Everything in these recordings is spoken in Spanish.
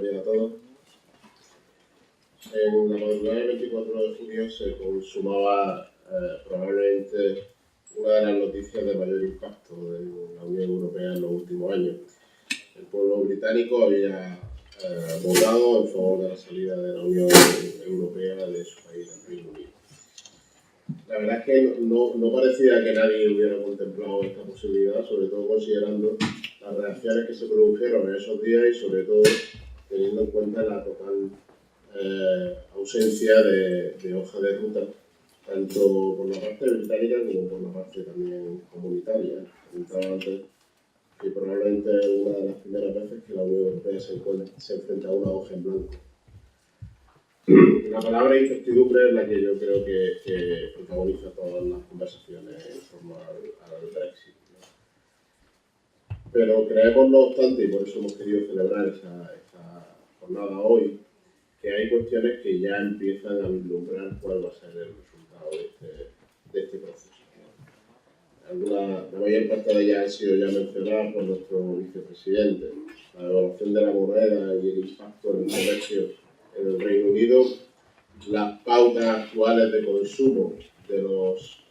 buenos días a todos. En la madrugada del 24 de junio se consumaba probablemente una de las noticias de mayor impacto de la Unión Europea en los últimos años. El pueblo británico había votado en favor de la salida de la Unión Europea de su país, el Reino Unido. La verdad es que no parecía que nadie hubiera contemplado esta posibilidad, sobre todo considerando las reacciones que se produjeron en esos días y sobre todo teniendo en cuenta la total ausencia de hoja de ruta, tanto por la parte británica como por la parte también comunitaria. Comentaba antes que probablemente es una de las primeras veces que la Unión Europea se enfrenta a una hoja en blanco. La palabra incertidumbre es la que yo creo que protagoniza todas las conversaciones en torno al Brexit, ¿no? Pero creemos, no obstante, y por eso hemos querido celebrar esta jornada hoy, que hay cuestiones que ya empiezan a vislumbrar cuál va a ser el resultado de este proceso. La mayor parte de ellas han sido ya mencionadas por nuestro vicepresidente. La devaluación de la moneda y el impacto en el comercio en el Reino Unido, las pautas actuales de consumo de los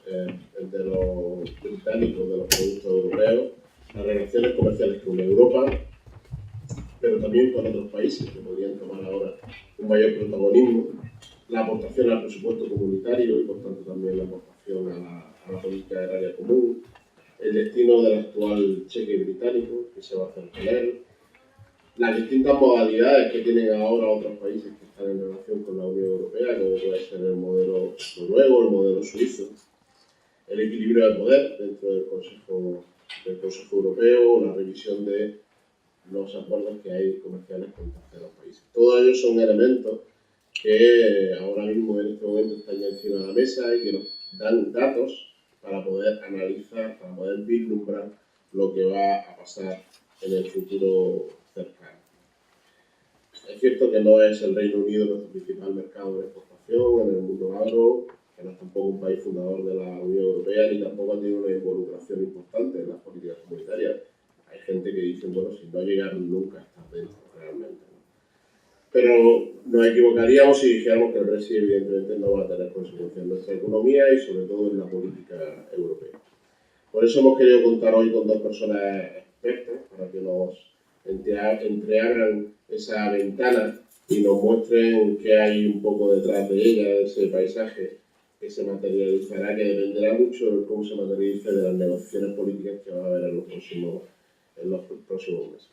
británicos, de los productos europeos, las relaciones comerciales con Europa, pero también con otros países que podrían tomar ahora un mayor protagonismo, la aportación al presupuesto comunitario y por tanto también la aportación a la política agraria común, el destino del actual cheque británico, que se va a hacer con él, las distintas modalidades que tienen ahora otros países que están en relación con la Unión Europea, como puede ser el modelo noruego, el modelo suizo, el equilibrio de poder dentro del Consejo Europeo, la revisión de los acuerdos que hay comerciales con terceros países. Todos ellos son elementos que ahora mismo en este momento están ya encima de la mesa y que nos dan datos para poder analizar, para poder vislumbrar lo que va a pasar en el futuro cercano. Es cierto que no es el Reino Unido nuestro principal mercado de exportación en el mundo agro, que no es tampoco un país fundador de la Unión Europea, ni tampoco ha tenido una involucración importante en las políticas comunitarias. Hay gente que dice, bueno, si no llegaron nunca a estar dentro realmente, ¿no? Pero nos equivocaríamos si dijéramos que el Brexit evidentemente no va a tener consecuencias en nuestra economía y sobre todo en la política europea. Por eso hemos querido contar hoy con dos personas expertas para que nos entreabran esa ventana y nos muestren qué hay un poco detrás de ella, de ese paisaje que se materializará, que dependerá mucho de cómo se materialice de las negociaciones políticas que va a haber en los próximos meses.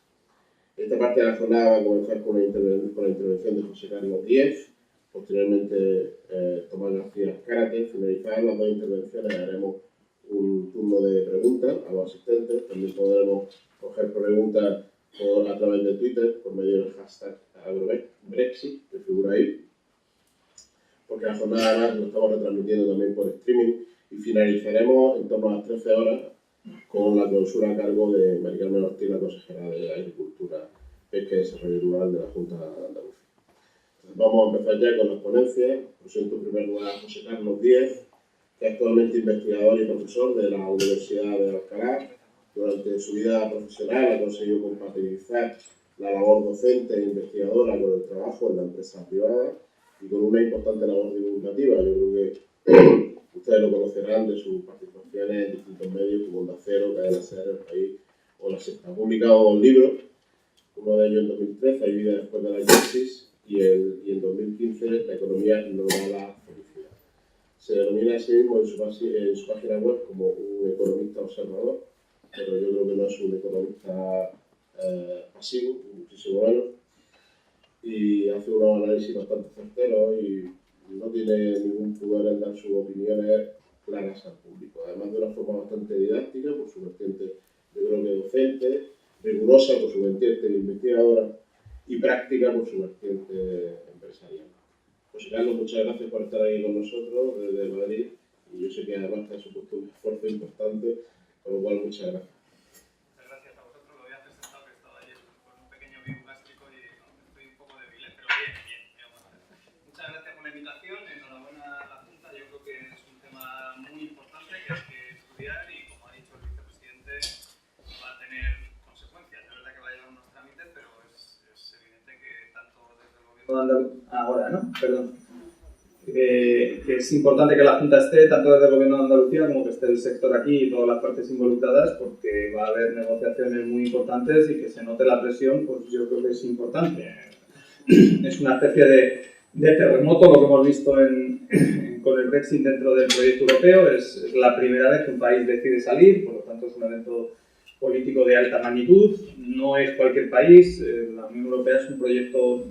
Esta parte de la jornada va a comenzar con la intervención de José Carlos Díez, posteriormente Tomás García Azcárate. Finalizadas las dos intervenciones haremos un turno de preguntas a los asistentes. También podremos coger preguntas a través de Twitter por medio del hashtag Brexit, que figura ahí, porque la jornada además lo estamos retransmitiendo también por streaming, y finalizaremos en torno a las 13 horas con la clausura a cargo de María Carmen Ortiz, la consejera de Agricultura, Pesca y Desarrollo Rural de la Junta de Andalucía. Entonces, vamos a empezar ya con las ponencias. Presento en primer lugar a José Carlos Díez, que es actualmente investigador y profesor de la Universidad de Alcalá. Durante su vida profesional ha conseguido compatibilizar la labor docente e investigadora con el trabajo en la empresa privada y con una importante labor divulgativa. Yo creo que ustedes lo conocerán de sus participaciones en distintos medios como Onda Cero, Cadena Ser, El País o La Sexta. Ha publicado dos libros, uno de ellos en 2013, Hay vida después de la crisis, y en 2015, La economía no da la felicidad. Se denomina a sí mismo en su página web como un economista observador, pero yo creo que no es un economista pasivo, muchísimo menos, y hace unos análisis bastante certeros y no tiene ningún pudor en dar sus opiniones claras al público. Además de una forma bastante didáctica, por su vertiente, yo creo que docente, rigurosa por su vertiente investigadora y práctica por su vertiente empresarial. José Carlos, muchas gracias por estar aquí con nosotros desde Madrid, y yo sé que además te ha supuesto un esfuerzo importante, por lo cual muchas gracias. Muchas gracias a vosotros. Lo había presentado, que estaba ayer con un pequeño virus gástrico y estoy un poco débil, pero bien, vamos a ver. Muchas gracias por la invitación, enhorabuena a la Junta. Yo creo que es un tema muy importante que hay que estudiar y, como ha dicho el vicepresidente, va a tener consecuencias. Es verdad que va a llevar unos trámites, pero es evidente que ahora, ¿no? Perdón. Que es importante que la Junta esté, tanto desde el Gobierno de Andalucía como que esté el sector aquí y todas las partes involucradas, porque va a haber negociaciones muy importantes y que se note la presión, pues yo creo que es importante. Es una especie de terremoto lo que hemos visto con el Brexit dentro del proyecto europeo. Es la primera vez que un país decide salir, por lo tanto es un evento político de alta magnitud. No es cualquier país, la Unión Europea es un proyecto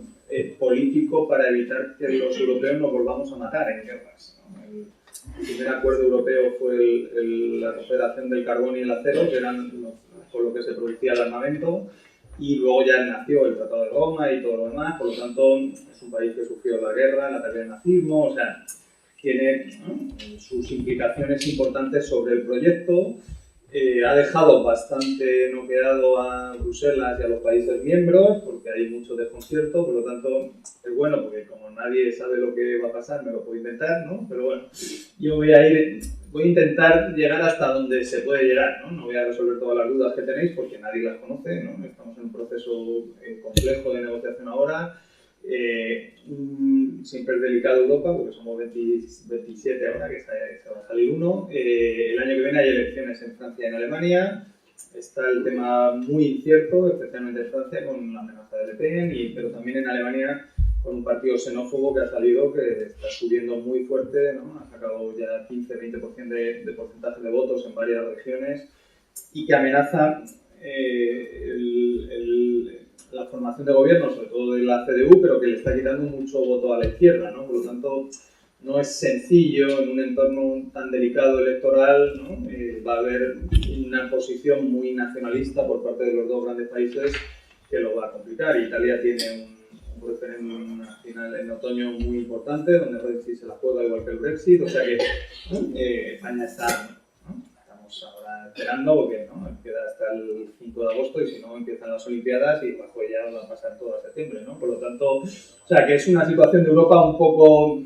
político para evitar que los europeos nos volvamos a matar en guerras, ¿no? El primer acuerdo europeo fue la Confederación del Carbón y el Acero, que eran con lo que se producía el armamento, y luego ya nació el Tratado de Roma y todo lo demás. Por lo tanto, es un país que sufrió la guerra, el ataque del nazismo, o sea, tiene, ¿no?, sus implicaciones importantes sobre el proyecto. Ha dejado bastante noqueado a Bruselas y a los países miembros porque hay mucho desconcierto, por lo tanto es bueno porque como nadie sabe lo que va a pasar me lo puedo inventar, ¿no? Pero bueno, yo voy a intentar llegar hasta donde se puede llegar, ¿no? No voy a resolver todas las dudas que tenéis porque nadie las conoce, ¿no? Estamos en un proceso complejo de negociación ahora. Siempre es delicado Europa porque somos 27 ahora, que se va a salir uno. El año que viene hay elecciones en Francia y en Alemania. Está el tema muy incierto, especialmente en Francia con la amenaza de Le Pen, pero también en Alemania con un partido xenófobo que ha salido, que está subiendo muy fuerte, ¿no? Ha sacado ya 15-20% de porcentaje de votos en varias regiones y que amenaza la formación de gobierno, sobre todo de la CDU, pero que le está quitando mucho voto a la izquierda, ¿no? Por lo tanto, no es sencillo en un entorno tan delicado electoral, ¿no? Va a haber una posición muy nacionalista por parte de los dos grandes países que lo va a complicar. Italia tiene un referéndum final en otoño muy importante, donde Renzi se la juega igual que el Brexit, o sea que España está, ¿no? Estamos ahora esperando porque, ¿no?, queda hasta el 5 de agosto y si no empiezan las Olimpiadas y bajo ya va a pasar todo a septiembre, ¿no? Por lo tanto, o sea que es una situación de Europa un poco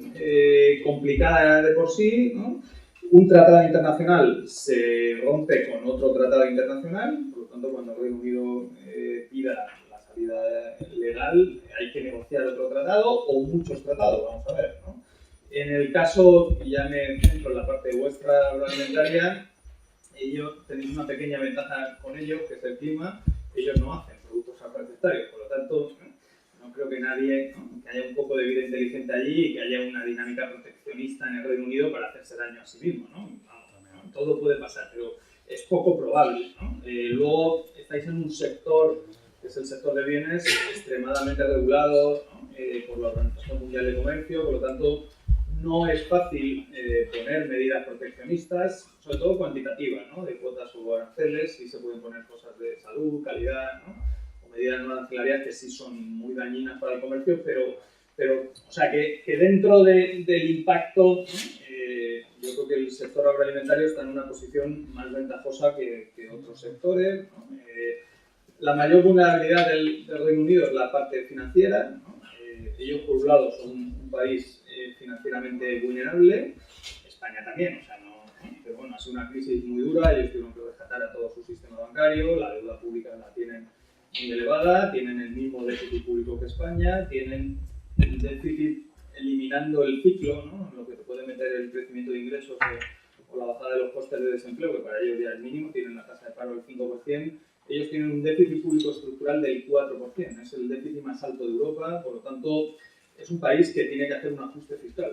complicada de por sí, ¿no? Un tratado internacional se rompe con otro tratado internacional, por lo tanto cuando el Reino Unido pida la salida legal hay que negociar otro tratado o muchos tratados, vamos a ver, ¿no? En el caso, y ya me centro en la parte vuestra agroalimentaria, ellos tenéis una pequeña ventaja con ellos, que es el clima. Ellos no hacen productos agroalimentarios, por lo tanto, no creo que nadie, ¿no?, que haya un poco de vida inteligente allí y que haya una dinámica proteccionista en el Reino Unido para hacerse daño a sí mismo, ¿no? Vamos, todo puede pasar, pero es poco probable, ¿no? Luego estáis en un sector, que es el sector de bienes, extremadamente regulado, ¿no?, por la Organización Mundial de Comercio, por lo tanto, no es fácil poner medidas proteccionistas, sobre todo cuantitativas, ¿no?, de cuotas o aranceles. Sí se pueden poner cosas de salud, calidad, ¿no?, o medidas no arancelarias que sí son muy dañinas para el comercio, pero o sea, que dentro del impacto, yo creo que el sector agroalimentario está en una posición más ventajosa que otros sectores, ¿no? La mayor vulnerabilidad del Reino Unido es la parte financiera, ¿no? Ellos, por un lado, son un país financieramente vulnerable, España también, o sea, no, pero bueno, ha sido una crisis muy dura, ellos tuvieron que rescatar a todo su sistema bancario, la deuda pública la tienen muy elevada, tienen el mismo déficit público que España, tienen el déficit eliminando el ciclo, ¿no?, lo que te puede meter el crecimiento de ingresos o la bajada de los costes de desempleo, que para ellos ya es mínimo, tienen la tasa de paro del 5%, ellos tienen un déficit público estructural del 4%, es el déficit más alto de Europa, por lo tanto es un país que tiene que hacer un ajuste fiscal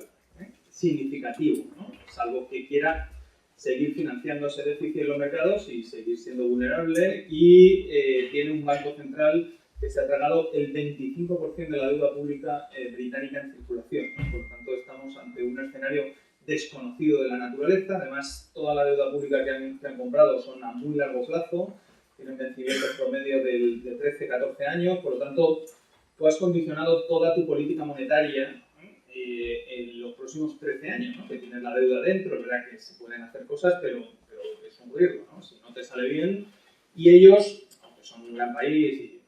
significativo, ¿no?, salvo que quiera seguir financiando ese déficit en los mercados y seguir siendo vulnerable, y tiene un banco central que se ha tragado el 25% de la deuda pública británica en circulación, ¿no? Por lo tanto estamos ante un escenario desconocido de la naturaleza. Además, toda la deuda pública que han comprado son a muy largo plazo, tienen vencimientos promedio de 13-14 años, por lo tanto tú has condicionado toda tu política monetaria en los próximos 13 años, ¿no?, que tienes la deuda dentro. Es verdad que se pueden hacer cosas, pero es un riesgo, ¿no?, si no te sale bien. Y ellos, aunque son un gran país y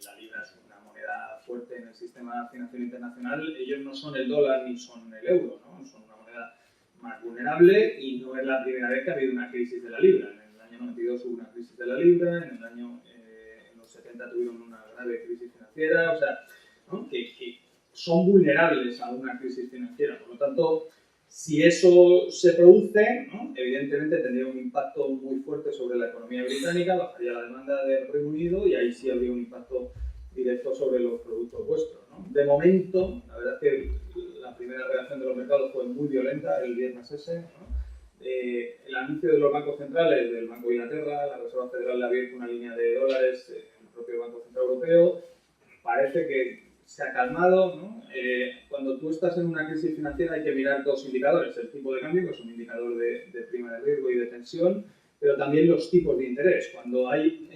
la libra es una moneda fuerte en el sistema financiero internacional, ellos no son el dólar ni son el euro, ¿no?, son una moneda más vulnerable y no es la primera vez que ha habido una crisis de la libra. En el año 92 hubo una crisis de la libra, en los 70 tuvieron una grave crisis financiera, o sea, ¿no?, que son vulnerables a una crisis financiera. Por lo tanto, si eso se produce, ¿no? Evidentemente tendría un impacto muy fuerte sobre la economía británica, bajaría la demanda del Reino Unido y ahí sí habría un impacto directo sobre los productos vuestros, ¿no? De momento, la verdad es que la primera reacción de los mercados fue muy violenta el viernes ese, ¿no? El anuncio de los bancos centrales, del Banco de Inglaterra, la Reserva Federal le ha abierto una línea de dólares, el propio Banco Central Europeo, parece que se ha calmado, ¿no? Cuando tú estás en una crisis financiera hay que mirar dos indicadores, el tipo de cambio, que es un indicador de prima de riesgo y de tensión, pero también los tipos de interés. Cuando hay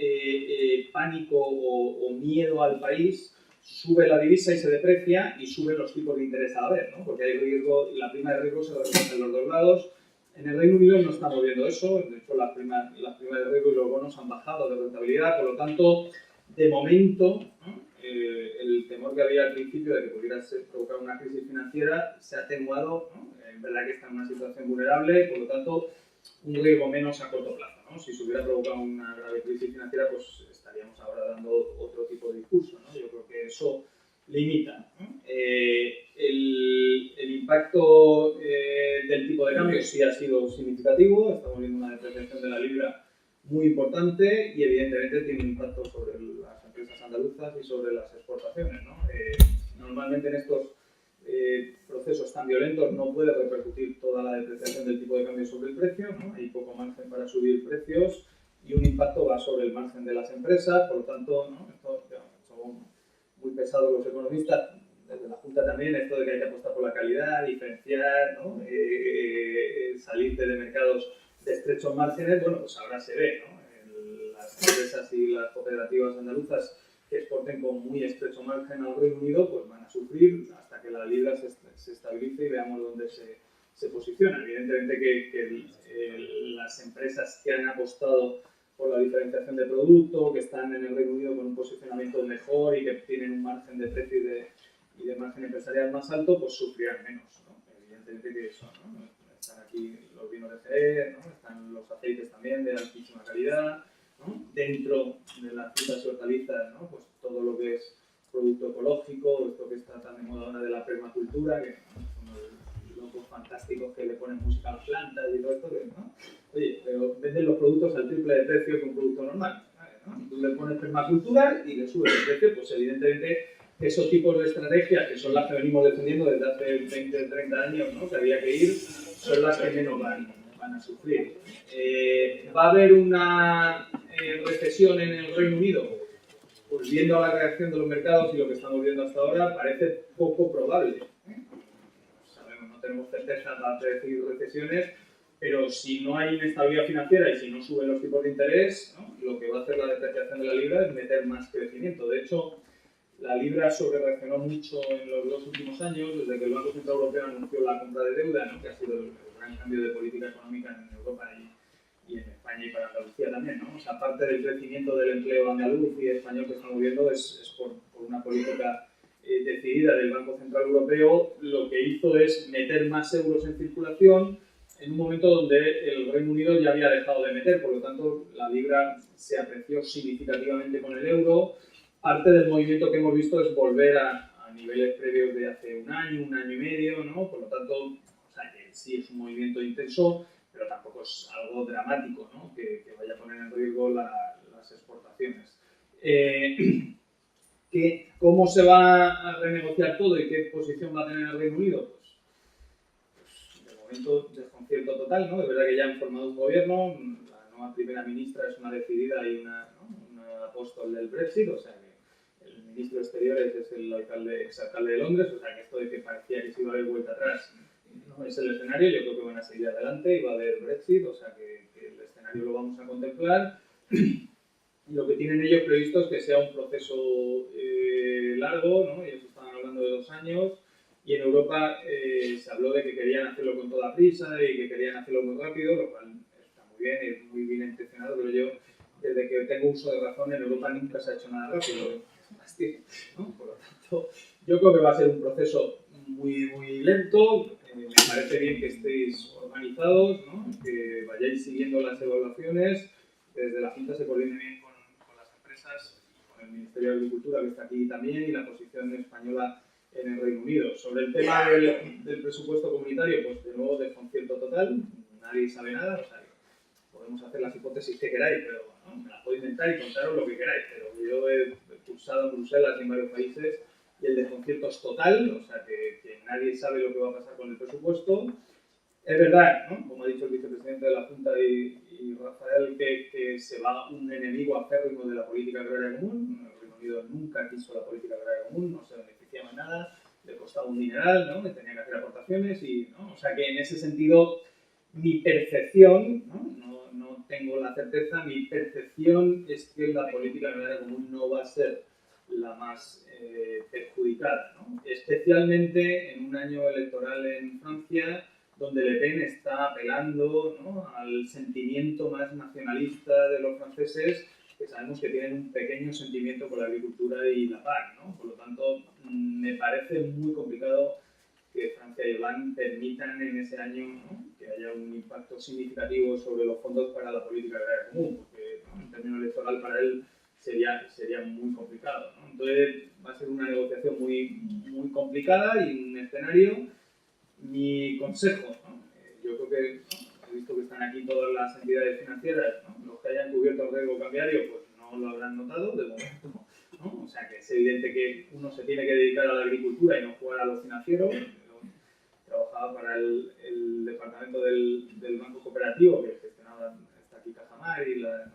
pánico o miedo al país, sube la divisa y se deprecia y suben los tipos de interés a la vez, ¿no? Porque hay riesgo, la prima de riesgo se representa en los dos lados. En el Reino Unido no estamos viendo eso, de hecho las primas de riesgo y los bonos han bajado de rentabilidad, por lo tanto, de momento, ¿no? El temor que había al principio de que pudiera provocar una crisis financiera se ha atenuado, ¿no? En verdad que está en una situación vulnerable y por lo tanto un riesgo menos a corto plazo, ¿no? Si se hubiera provocado una grave crisis financiera, pues estaríamos ahora dando otro tipo de discurso, ¿no? Yo creo que eso limita, ¿no? El impacto del tipo de cambio sí ha sido significativo, estamos viendo una depreciación de la libra muy importante y evidentemente tiene un impacto sobre las empresas andaluzas y sobre las exportaciones, ¿no? Normalmente en estos procesos tan violentos no puede repercutir toda la depreciación del tipo de cambio sobre el precio, ¿no? Hay poco margen para subir precios y un impacto va sobre el margen de las empresas, por lo tanto, ¿no? Esto, somos muy pesados los economistas, desde la Junta también, esto de que hay que apostar por la calidad, diferenciar, ¿no? Salirte de mercados de estrechos márgenes, bueno, pues ahora se ve, ¿no? Las empresas y las cooperativas andaluzas que exporten con muy estrecho margen al Reino Unido, pues van a sufrir hasta que la libra se estabilice y veamos dónde se posiciona. Evidentemente que las empresas que han apostado por la diferenciación de producto, que están en el Reino Unido con un posicionamiento mejor y que tienen un margen de precio y de margen empresarial más alto, pues sufrirán menos, ¿no? Evidentemente que eso, ¿no? Están aquí los vinos de Jerez, ¿no? Están los aceites también de altísima calidad, ¿no? Dentro de las frutas y hortalizas, ¿no? Pues todo lo que es producto ecológico, esto que está tan de moda ahora de la permacultura, que son los locos fantásticos que le ponen música a las plantas y todo esto, ¿no? Oye, pero venden los productos al triple de precio que un producto normal, ¿no? Tú le pones permacultura y le subes el precio, pues evidentemente esos tipos de estrategias, que son las que venimos defendiendo desde hace 20 o 30 años, ¿no? Que había que ir, son las que menos van a sufrir. ¿Va a haber una recesión en el Reino Unido? Pues viendo la reacción de los mercados y lo que estamos viendo hasta ahora, parece poco probable. Sabemos, no tenemos certeza para predecir recesiones, pero si no hay inestabilidad financiera y si no suben los tipos de interés, ¿no? Lo que va a hacer la depreciación de la libra es meter más crecimiento. De hecho, la libra sobrereaccionó mucho en los dos últimos años, desde que el Banco Central Europeo anunció la compra de deuda, ¿no? Que ha sido el gran cambio de política económica en Europa y en España y para Andalucía también, ¿no? O sea, parte del crecimiento del empleo andaluz y español que estamos viendo es por una política decidida del Banco Central Europeo. Lo que hizo es meter más euros en circulación en un momento donde el Reino Unido ya había dejado de meter, por lo tanto la libra se apreció significativamente con el euro. Parte del movimiento que hemos visto es volver a niveles previos de hace un año y medio, ¿no? Por lo tanto, o sea, que sí es un movimiento intenso, pero tampoco es algo dramático, ¿no? Que vaya a poner en riesgo las exportaciones. ¿Cómo se va a renegociar todo y qué posición va a tener el Reino Unido? Pues de momento desconcierto total, ¿no? De verdad que ya han formado un gobierno, la nueva primera ministra es una decidida y una apóstol del Brexit, o sea que el ministro de Exteriores es el exalcalde de Londres, o sea que esto de que parecía que se iba a haber vuelta atrás no es el escenario, yo creo que van a seguir adelante y va a haber Brexit, o sea que el escenario lo vamos a contemplar. Lo que tienen ellos previsto es que sea un proceso largo, ¿no? Ellos estaban hablando de 2 años y en Europa se habló de que querían hacerlo con toda prisa y que querían hacerlo muy rápido, lo cual está muy bien, es muy bien intencionado, pero yo, desde que tengo uso de razón, en Europa nunca se ha hecho nada rápido, ¿no? Por lo tanto, yo creo que va a ser un proceso muy, muy lento. Me parece bien que estéis organizados, ¿no? Que vayáis siguiendo las evaluaciones, que desde la Junta se coordine bien con las empresas, con el Ministerio de Agricultura que está aquí también y la posición española en el Reino Unido. Sobre el tema del presupuesto comunitario, pues de nuevo desconcierto total, nadie sabe nada, o sea, podemos hacer las hipótesis que queráis, pero ¿no? Me las puedo inventar y contaros lo que queráis, pero yo he cursado en Bruselas y en varios países y el desconcierto es total, o sea que nadie sabe lo que va a pasar con el presupuesto. Es verdad, ¿no? Como ha dicho el vicepresidente de la Junta y Rafael, que se va un enemigo acérrimo de la política agraria común. El Reino Unido nunca quiso la política agraria común, no se beneficiaba en nada, le costaba un dineral, ¿no? Le tenía que hacer aportaciones y, ¿no? O sea que en ese sentido mi percepción, no tengo la certeza, mi percepción es que la política agraria común no va a ser la más perjudicada, ¿no? Especialmente en un año electoral en Francia, donde Le Pen está apelando, ¿no?, al sentimiento más nacionalista de los franceses, que sabemos que tienen un pequeño sentimiento por la agricultura y la PAC, ¿no? Por lo tanto, me parece muy complicado que Francia y Hollande permitan en ese año, ¿no?, que haya un impacto significativo sobre los fondos para la política agraria común, porque, ¿no?, en términos electoral para él sería muy complicado, ¿no? Entonces va a ser una negociación muy complicada y un escenario. Mi consejo, ¿no? Yo creo que, ¿no?, he visto que están aquí todas las entidades financieras, ¿no? Los que hayan cubierto el riesgo cambiario, pues no lo habrán notado de momento, ¿no? O sea que es evidente que uno se tiene que dedicar a la agricultura y no jugar a lo financiero. Yo trabajaba para el departamento del Banco Cooperativo, que gestionaba, está aquí Cajamar y la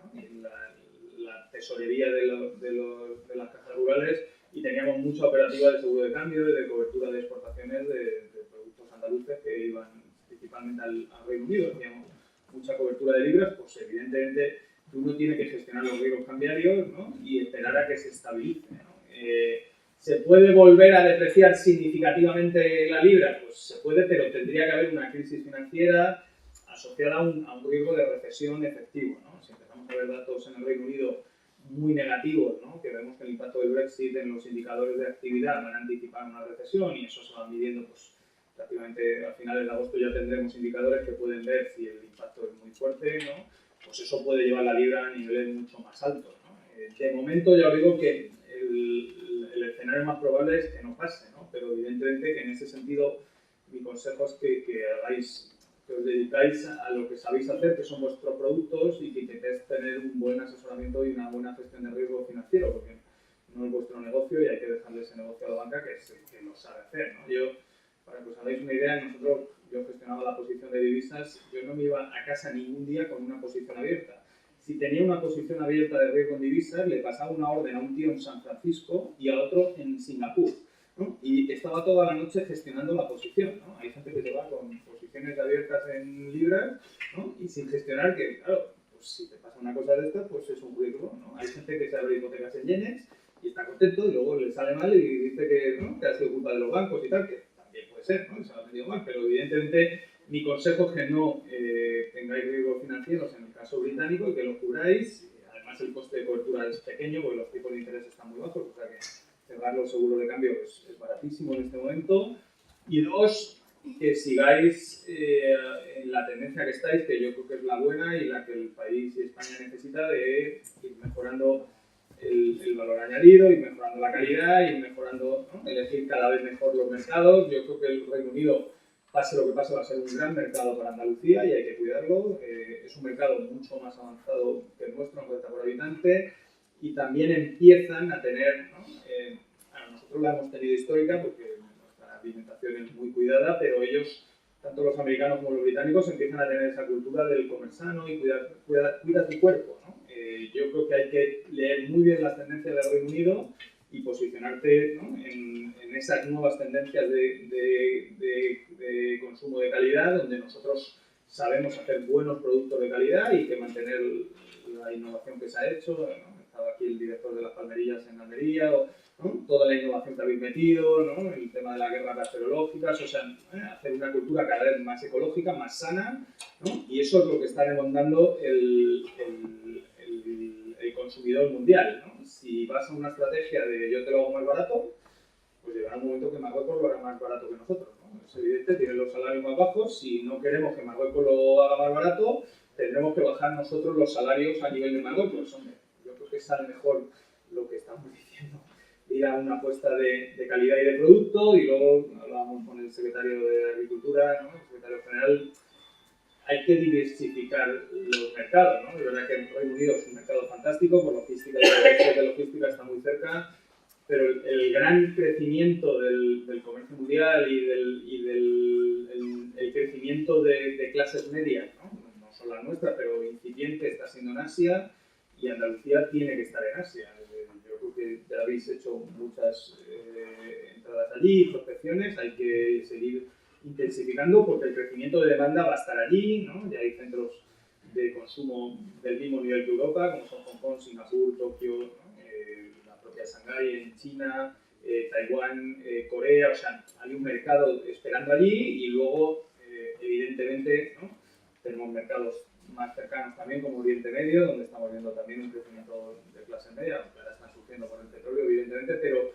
tesorería de las cajas rurales, y teníamos mucha operativa de seguro de cambio y de cobertura de exportaciones de productos andaluces que iban principalmente al Reino Unido. Teníamos mucha cobertura de libras, pues evidentemente uno tiene que gestionar los riesgos cambiarios, ¿no?, y esperar a que se estabilice, ¿no? ¿Se puede volver a depreciar significativamente la libra? Pues se puede, pero tendría que haber una crisis financiera asociada a un riesgo de recesión efectivo, ¿no? Si empezamos a ver datos en el Reino Unido muy negativos, ¿no?, que vemos que el impacto del Brexit en los indicadores de actividad van a anticipar una recesión y eso se va midiendo, pues prácticamente a finales de agosto ya tendremos indicadores que pueden ver si el impacto es muy fuerte, ¿no? Pues eso puede llevar la libra a niveles mucho más altos, ¿no? De momento ya os digo que el escenario más probable es que no pase, ¿no? Pero evidentemente que en ese sentido mi consejo es que hagáis, que os dedicáis a lo que sabéis hacer, que son vuestros productos, y que intentéis tener un buen asesoramiento y una buena gestión de riesgo financiero, porque no es vuestro negocio y hay que dejarle ese negocio a la banca que lo sabe hacer, ¿no? Yo, para que os hagáis una idea, yo gestionaba la posición de divisas, yo no me iba a casa ningún día con una posición abierta. Si tenía una posición abierta de riesgo en divisas, le pasaba una orden a un tío en San Francisco y a otro en Singapur, ¿no? Y estaba toda la noche gestionando la posición, ¿no? Hay gente que se va con posiciones abiertas en libras, ¿no?, y sin gestionar, que claro, pues si te pasa una cosa de estas, pues es un riesgo, ¿no? Hay gente que se abre hipotecas en yenes y está contento y luego le sale mal y dice que, ¿no?, que ha sido culpa de los bancos y tal, que también puede ser, ¿no?, que se lo ha vendido mal, pero evidentemente mi consejo es que no tengáis riesgos financieros en el caso británico y que los cubráis. Además, el coste de cobertura es pequeño porque los tipos de interés están muy bajos, o sea que cerrar los seguros de cambio es baratísimo en este momento. Y dos, que sigáis en la tendencia que estáis, que yo creo que es la buena y la que el país y España necesita, de ir mejorando el valor añadido, ir mejorando la calidad, ir mejorando, ¿no?, elegir cada vez mejor los mercados. Yo creo que el Reino Unido, pase lo que pase, va a ser un gran mercado para Andalucía y hay que cuidarlo. Es un mercado mucho más avanzado que el nuestro en renta por habitante, y también empiezan a tener, ¿no?, nosotros la hemos tenido histórica porque nuestra alimentación es muy cuidada, pero ellos, tanto los americanos como los británicos, empiezan a tener esa cultura del comer sano y cuida tu cuerpo, ¿no? Yo creo que hay que leer muy bien las tendencias del Reino Unido y posicionarte, ¿no?, en esas nuevas tendencias de consumo de calidad, donde nosotros sabemos hacer buenos productos de calidad y que mantener la innovación que se ha hecho, ¿no? Estaba aquí el director de las palmerillas en Almería, ¿no?, toda la innovación que habéis metido, ¿no?, el tema de las guerras bacteriológicas, o sea, hacer una cultura cada vez más ecológica, más sana, ¿no? Y eso es lo que está demandando el consumidor mundial, ¿no? Si vas a una estrategia de yo te lo hago más barato, pues llegará un momento que Marruecos lo hará más barato que nosotros, ¿no? Es evidente, tienen los salarios más bajos. Si no queremos que Marruecos lo haga más barato, tendremos que bajar nosotros los salarios a nivel de Marruecos. Hombre, yo creo que sale mejor lo que estamos diciendo ir a una apuesta de calidad y de producto, y luego hablábamos con el secretario de Agricultura, ¿no? El secretario general. Hay que diversificar los mercados, ¿no? Es verdad que el Reino Unido es un mercado fantástico por logística, la logística está muy cerca, pero el gran crecimiento del comercio mundial y el crecimiento de clases medias, ¿no? No son las nuestras, pero incipiente, está siendo en Asia, y Andalucía tiene que estar en Asia. Yo creo que ya habéis hecho muchas entradas allí, prospecciones, hay que seguir intensificando porque el crecimiento de demanda va a estar allí, ¿no? Ya hay centros de consumo del mismo nivel que Europa, como son Hong Kong, Singapur, Tokio, ¿no? La propia Shanghái en China, Taiwán, Corea, o sea, hay un mercado esperando allí, y luego, evidentemente, ¿no? Tenemos mercados más cercanos también, como Oriente Medio, donde estamos viendo también un crecimiento de clase media, aunque ahora están surgiendo por el petróleo, evidentemente, pero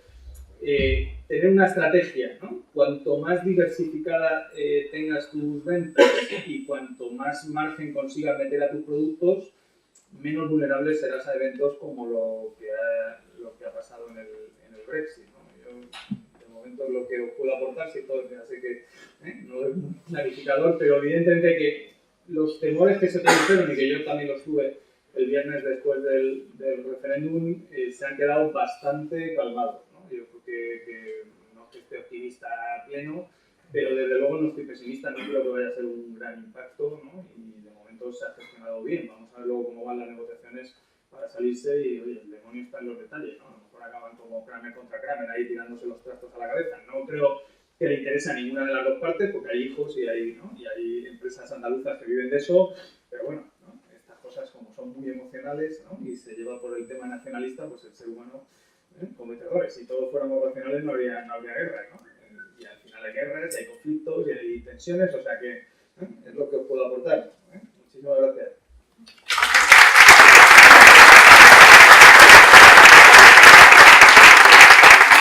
tener una estrategia, ¿no? Cuanto más diversificada tengas tus ventas y cuanto más margen consigas meter a tus productos, menos vulnerable serás a eventos como lo que ha pasado en el Brexit, ¿no? Yo, de momento, lo que os puedo aportar, si todo, ya sé que no es un clarificador, pero evidentemente que los temores que se produjeron, y que yo también los tuve el viernes después del referéndum, se han quedado bastante calmados, ¿no? Yo creo que no es que esté optimista pleno, pero desde luego no estoy pesimista, no creo que vaya a ser un gran impacto, ¿no? Y de momento se ha gestionado bien. Vamos a ver luego cómo van las negociaciones para salirse, y oye, el demonio está en los detalles, ¿no? A lo mejor acaban como Kramer contra Kramer, ahí tirándose los trastos a la cabeza. No creo que le interese a ninguna de las dos partes, porque hay hijos y hay, ¿no? Y hay empresas andaluzas que viven de eso, pero bueno, ¿no? Estas cosas, como son muy emocionales, ¿no? Y se lleva por el tema nacionalista, pues el ser humano comete errores. Si todos fuéramos racionales no habría guerra, ¿no? Y al final hay guerras, hay conflictos y hay tensiones, o sea que es lo que os puedo aportar. Muchísimas gracias.